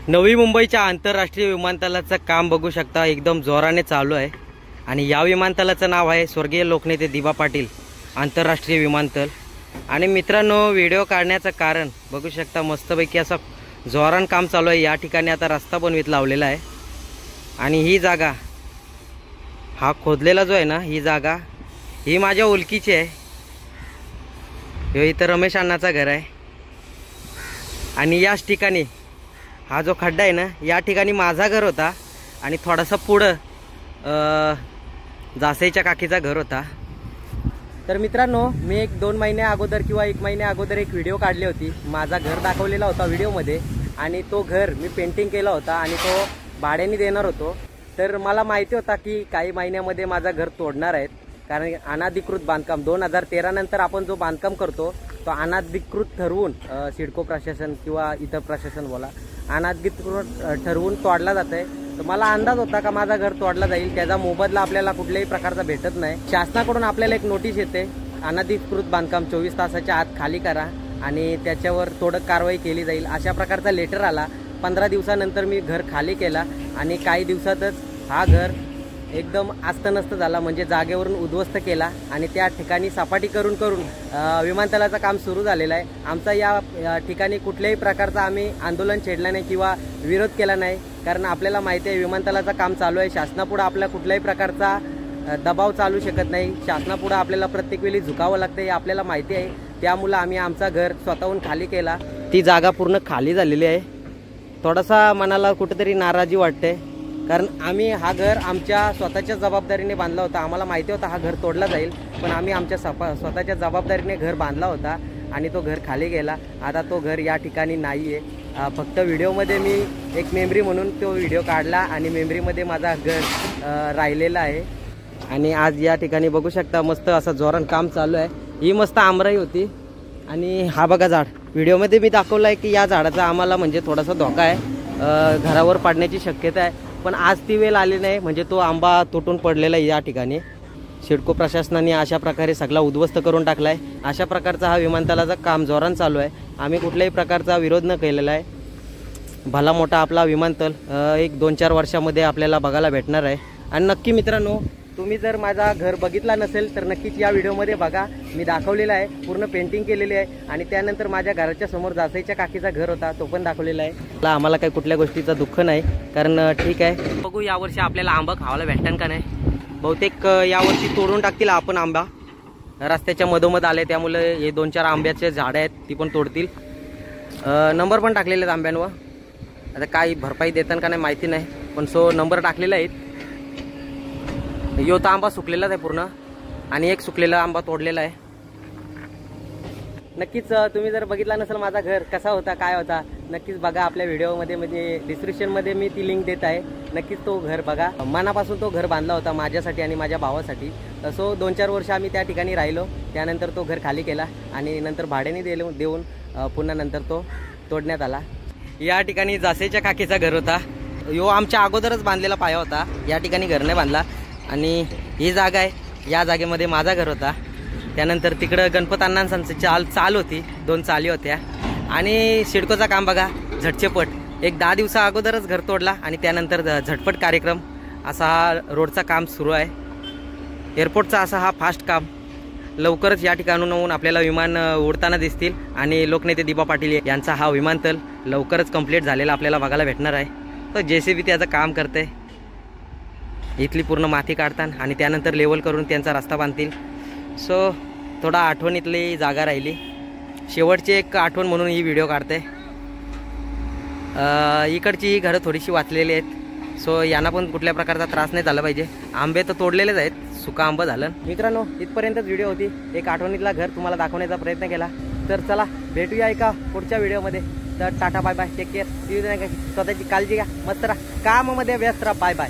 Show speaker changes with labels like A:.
A: नवी मुंबईच्या आंतरराष्ट्रीय विमानतळाचं काम बघू शकता, एकदम जोराने चालू आहे। आणि या विमानतळाचं नाव आहे स्वर्गीय लोकनेते दिबा पाटील आंतरराष्ट्रीय विमानतळ। आणि मित्रांनो, व्हिडिओ काढण्याचं कारण बघू शकता, मस्तपैकी असं जोरान काम चालू आहे। या ठिकाणी आता रस्ता बनवित लावलेला आहे। आणि ही जागा, हा खोदलेला जो आहे ना, ही जागा ही माझ्या ओळखीची आहे। इथं रमेश अण्णाचा घर आहे। आणि याच ठिकाणी हा जो खड्डा आहे ना, या ठिकाणी माझा घर होता। आणि थोडासा पुढं जासेच्या काकीचा घर होता। तर मित्रांनो, मी 1-2 महिन्या अगोदर किंवा 1 महिन्या अगोदर एक व्हिडिओ काढली होती। माझा घर दाखवलेला होता व्हिडिओमध्ये। आणि तो घर मी पेंटिंग केला होता आणि तो भाड्याने देणार होतो। तर मला माहिती होता की काही महिन्यामध्ये माझा घर तोडणार आहेत, कारण अनाधिकृत बांधकाम 2013 नंतर आपण जो बांधकाम करतो तो अनाधिकृत ठरवून सिडको प्रशासन किंवा इतर प्रशासन बोला, अनाधिकृत ठरवून तोडला जात आहे। तर मला अंदाज होता का माझा घर तोडला जाईल, त्याचा मोबदला आपल्याला कुठल्याही प्रकारचा भेटत नाही। शासनाकडून आपल्याला एक नोटीस येते, अनाधिकृत बांधकाम 24 तासाच्या आत खाली करा आणि त्याच्यावर तोडक कारवाई केली जाईल, अशा प्रकारचा लेटर आला। 15 दिवसानंतर मी घर खाली केला आणि काही दिवसातच हा घर एकदम अस्तनस्त झाला, म्हणजे जागेवरून उद्ध्वस्त केला। आणि त्या ठिकाणी सपाटी करून विमानतळाचं काम सुरू झालेलं आहे। आमचा या ठिकाणी कुठल्याही प्रकारचा आम्ही आंदोलन छेडला नाही किंवा विरोध केला नाही, कारण आपल्याला माहिती आहे विमानतळाचं काम चालू आहे। शासनापुढे आपल्या कुठल्याही प्रकारचा दबाव चालू शकत नाही। शासनापुढे आपल्याला प्रत्येक वेळी झुकावं लागतं, हे आपल्याला माहिती आहे। त्यामुळे आम्ही आमचा घर स्वतःहून खाली केला। ती जागा पूर्ण खाली झालेली आहे। थोडासा मनाला कुठेतरी नाराजी वाटते, कारण आम्ही हा घर आमच्या स्वतःच्या जबाबदारीने बांधला होता। आम्हाला माहिती होता हा घर तोडला जाईल, पण आम्ही आमच्या स्वतःच्या जबाबदारीने घर बांधला होता आणि तो घर खाली गेला। आता तो घर या ठिकाणी नाही आहे। फक्त व्हिडिओमध्ये मी एक मेमरी म्हणून तो व्हिडिओ काढला आणि मेमरीमध्ये माझा घर राहिलेला आहे। आणि आज या ठिकाणी बघू शकता, मस्त असं जोरान काम चालू आहे। ही मस्त आमराई होती। आणि हा बघा झाड, व्हिडिओमध्ये मी दाखवलं आहे की या झाडाचा आम्हाला म्हणजे थोडासा धोका आहे, घरावर पडण्याची शक्यता आहे। पण आज ती वेळ आली नाही, म्हणजे तो आंबा तुटून पडलेला आहे। या ठिकाणी सिडको प्रशासनाने अशा प्रकारे सगळा उद्ध्वस्त करून टाकला आहे। अशा प्रकारचा हा विमानतळाचं काम जोरान चालू आहे। आम्ही कुठल्याही प्रकारचा विरोध न केलेला आहे। भला मोठा आपला विमानतळ 1-2-4 वर्षामध्ये आपल्याला बघायला भेटणार आहे। आणि नक्की मित्रांनो, तुम्ही जर माझा घर बघितला नसेल तर नक्कीच या व्हिडिओमध्ये बघा, मी दाखवलेला आहे, पूर्ण पेंटिंग केलेली आहे। आणि त्यानंतर माझ्या घराच्या समोर जासाईच्या काकीचा घर होता, तो पण दाखवलेला आहे। आम्हाला काही कुठल्या गोष्टीचं दुःख नाही, कारण ठीक आहे, बघू यावर्षी आपल्याला आंबा खावायला भेटन का नाही। बहुतेक यावर्षी तोडून टाकतील आपण आंबा, रस्त्याच्या मधोमध आले, त्यामुळे हे 2-4 आंब्याचे झाडं आहेत ती पण तोडतील। नंबर पण टाकलेले आहेत आंब्यांवर, आता काही भरपाई देतात का नाही माहिती नाही, पण नंबर टाकलेले आहेत। यो तर आंबा सुकलेलाच आहे पूर्ण, आणि एक सुकलेला आंबा तोडलेला आहे। नक्कीच तुम्ही जर बघितला नसेल माझा घर कसा होता, काय होता, नक्कीच बघा आपल्या व्हिडिओमध्ये, म्हणजे डिस्क्रिप्शनमध्ये मी ती लिंक देत आहे। नक्कीच तो घर बघा। मनापासून तो घर बांधला होता माझ्यासाठी आणि माझ्या भावासाठी। 2-4 वर्ष आम्ही त्या ठिकाणी राहिलो, त्यानंतर तो घर खाली केला आणि नंतर भाड्याने देऊन पुन्हा नंतर तो तोडण्यात आला। या ठिकाणी जासेच्या काकीचा घर होता, यो आमच्या अगोदरच बांधलेला पाया होता, या ठिकाणी घर नाही बांधला। आणि ही जागा आहे, या जागेमध्ये माझा घर होता। त्यानंतर तिकडं गणपत अण्णांची चाल होती, 2 चाली होत्या। आणि सिडकोचा काम बघा, झटचेपट 10 दिवसा अगोदरच घर तोडला आणि त्यानंतर झटपट कार्यक्रम असा हा रोडचा काम सुरू आहे। एअरपोर्टचा असा हा फास्ट काम, लवकरच या ठिकाणाहून आपल्याला विमान उडताना दिसतील। आणि लोकनेते दिबा पाटील यांचा हा विमानतळ लवकरच कंप्लीट झालेला आपल्याला बघायला भेटणार आहे। तर JCB त्याचं काम करते, इथली पूर्ण माती काढतात आणि त्यानंतर लेवल करून त्यांचा रस्ता बांधतील। थोडा आठवणीतली जागा राहिली, शेवटची एक आठवण म्हणून ही व्हिडिओ काढते। इकडची ही घरं थोडीशी वाचलेली आहेत, यांना पण कुठल्या प्रकारचा त्रास नाही झाला पाहिजे। आंबे तर तोडलेलेच आहेत, सुका आंबा झालं। मित्रांनो, इथपर्यंतच व्हिडिओ होती, एक आठवणीतला घर तुम्हाला दाखवण्याचा प्रयत्न केला। तर चला भेटूया एका पुढच्या व्हिडिओमध्ये। तर tata bye bye, take care, स्वतःची काळजी घ्या, मस्त राहा, कामामध्ये व्यस्त राहा, बाय बाय।